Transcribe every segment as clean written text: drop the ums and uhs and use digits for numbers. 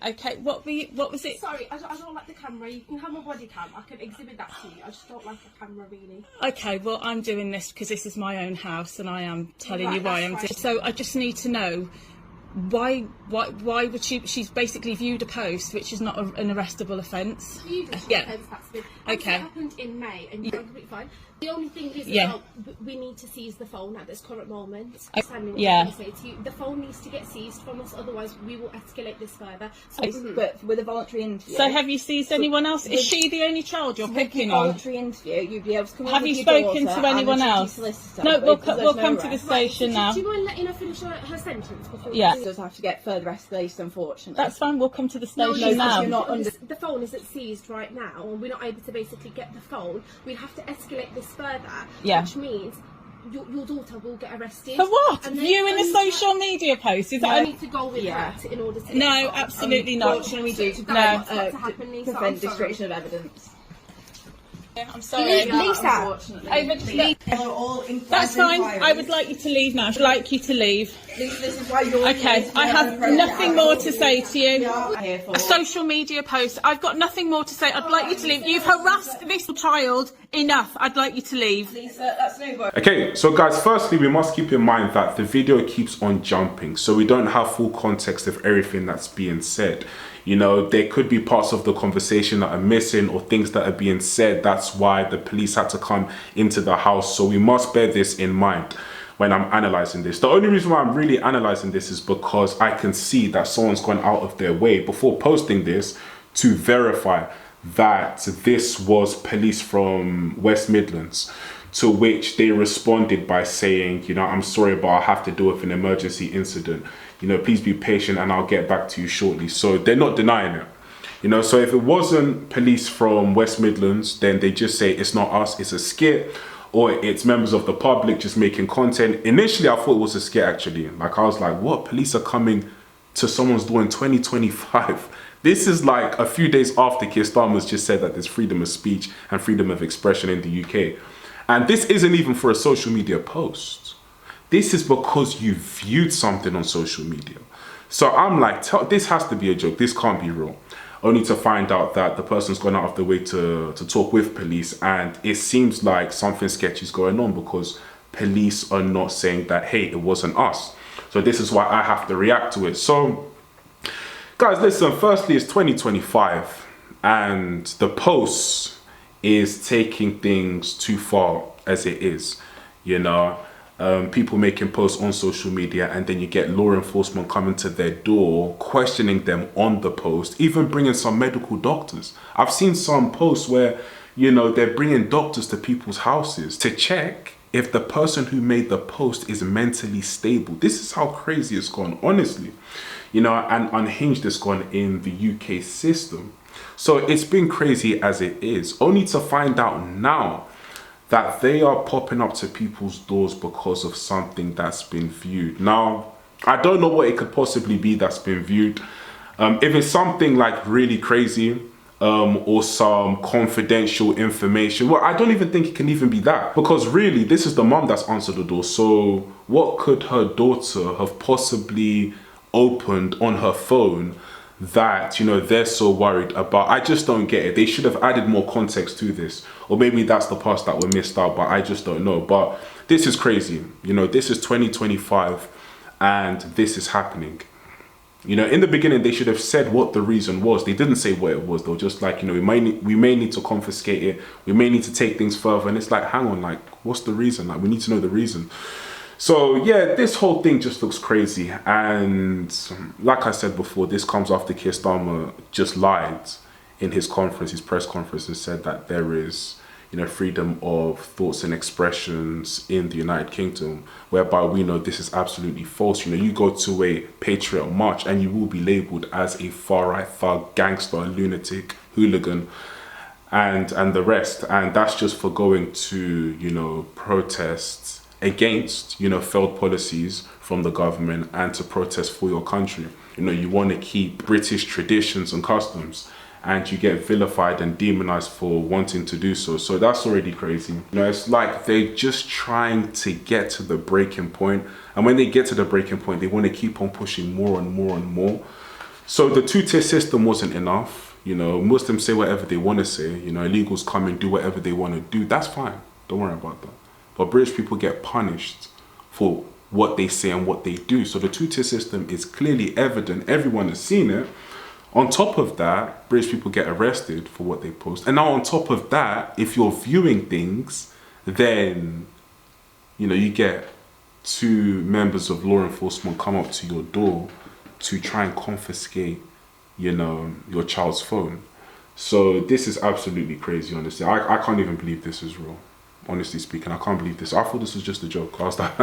Okay, what was it? Sorry, I don't like the camera. You can have my body cam. I can exhibit that to you. I just don't like the camera, really. Okay, well, I'm doing this because this is my own house and I am telling you why I'm doing it. Right. So I just need to know why would she's basically viewed a post which is not an arrestable offence. Viewed an Yeah. offence, that's good. Okay. It happened in May and you're completely fine. The only thing is, we need to seize the phone at this current moment. Yeah. Say to you, the phone needs to get seized from us, otherwise we will escalate this further. So, But with a voluntary interview. So have you seized anyone else? Is she the only child you're picking on? Voluntary interview, you'd be able to come Have in you with your spoken daughter to anyone and the else? solicitor, No, but we'll there's come to the arrest. station now. do you mind letting her finish her sentence before Yeah. It does have to get further escalation, unfortunately. That's fine, we'll come to the No, station now. you're not under... The phone isn't seized right now and we're not able to basically get the phone. We have to escalate this further, which means your daughter will get arrested. For what? And Viewing a social media post? Is I that need to go with that in order to No, get the phone. absolutely not. Unfortunately, we do That's what's happening, so I'm prevent sorry. destruction of evidence. I'm sorry. Lisa, Unfortunately. That's fine. I would like you to leave now. I'd like you to leave. This is why you're Okay, I have nothing more to say to you. here for. A social media post. I've got nothing more to say. I'd like you to leave. You've harassed this child enough. I'd like you to leave. Lisa, that's no worry. Okay, so guys, firstly, we must keep in mind that the video keeps on jumping, so we don't have full context of everything that's being said. You know, there could be parts of the conversation that are missing or things that are being said. That's why the police had to come into the house. So we must bear this in mind when I'm analysing this. The only reason why I'm really analysing this is because I can see that someone's gone out of their way before posting this to verify that this was police from West Midlands, to which they responded by saying, you know, I'm sorry, but I'll have to deal with an emergency incident. You know, please be patient and I'll get back to you shortly. So they're not denying it. You know, so if it wasn't police from West Midlands, then they just say it's not us, it's a skit, or it's members of the public just making content. Initially, I thought it was a skit, actually. Like, I was like, what? Police are coming to someone's door in 2025? This is like a few days after Keir Starmer's just said that there's freedom of speech and freedom of expression in the UK. And this isn't even for a social media post. This is because you viewed something on social media. So I'm like, this has to be a joke. This can't be real. Only to find out that the person's gone out of the way to talk with police. And it seems like something sketchy is going on because police are not saying that, hey, it wasn't us. So this is why I have to react to it. So, guys, listen, firstly, it's 2025. And the post is taking things too far as it is, you know. People making posts on social media and then you get law enforcement coming to their door, questioning them on the post, even bringing some medical doctors. I've seen some posts where, you know, they're bringing doctors to people's houses to check if the person who made the post is mentally stable. This is how crazy it's gone, honestly. You know, and unhinged it's gone in the UK system. So it's been crazy as it is, only to find out now that they are popping up to people's doors because of something that's been viewed. Now, I don't know what it could possibly be that's been viewed. If it's something like really crazy or some confidential information, well, I don't even think it can even be that. Because really, this is the mum that's answered the door. So what could her daughter have possibly opened on her phone that, you know, they're so worried about? I just don't get it. They should have added more context to this, or maybe that's the parts that were missed out, but I just don't know. But this is crazy. You know, this is 2025 and this is happening. You know, in the beginning they should have said what the reason was. They didn't say what it was. They were just like, you know, we may need to confiscate it, we may need to take things further. And it's like, hang on, like, what's the reason? Like, we need to know the reason. So yeah, this whole thing just looks crazy. And like I said before, this comes after Keir Starmer just lied in his conference, his press conference, and said that there is, you know, freedom of thoughts and expressions in the United Kingdom, whereby we know this is absolutely false. You know, you go to a Patriot march and you will be labelled as a far-right thug, gangster, lunatic, hooligan, and the rest. And that's just for going to, you know, protest against, you know, failed policies from the government and to protest for your country. You know, you want to keep British traditions and customs, and you get vilified and demonized for wanting to do so. So that's already crazy. You know, it's like they're just trying to get to the breaking point. And when they get to the breaking point, they want to keep on pushing more and more and more. So the two-tier system wasn't enough. You know, Muslims say whatever they want to say. You know, illegals come and do whatever they want to do. That's fine. Don't worry about that. But British people get punished for what they say and what they do. So the two-tier system is clearly evident. Everyone has seen it. On top of that, British people get arrested for what they post. And now on top of that, if you're viewing things, then, you know, you get 2 members of law enforcement come up to your door to try and confiscate, you know, your child's phone. So this is absolutely crazy, honestly. I can't even believe this is real. Honestly speaking, I can't believe this. I thought this was just a joke. I was like,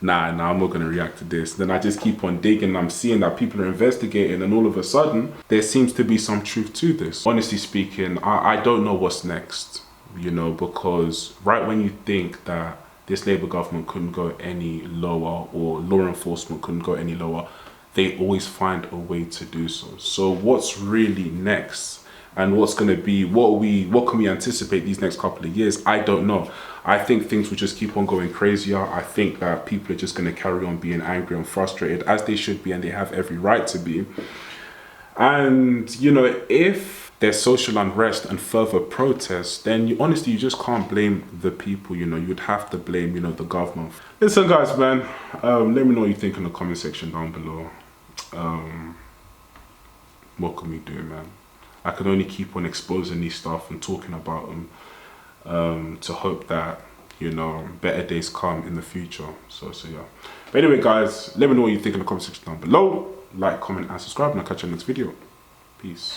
nah, I'm not going to react to this. Then I just keep on digging and I'm seeing that people are investigating, and all of a sudden, there seems to be some truth to this. Honestly speaking, I don't know what's next, you know, because right when you think that this Labour government couldn't go any lower, or law enforcement couldn't go any lower, they always find a way to do so. So what's really next? And what's going to be, what can we anticipate these next couple of years? I don't know. I think things will just keep on going crazier. I think that people are just going to carry on being angry and frustrated, as they should be, and they have every right to be. And, you know, if there's social unrest and further protests, then honestly, you just can't blame the people, you know. You'd have to blame, you know, the government. Listen, guys, man, let me know what you think in the comment section down below. What can we do, man? I can only keep on exposing these stuff and talking about them to hope that, you know, better days come in the future. So yeah. But anyway, guys, let me know what you think in the comment section down below. Like, comment, and subscribe, and I'll catch you in the next video. Peace.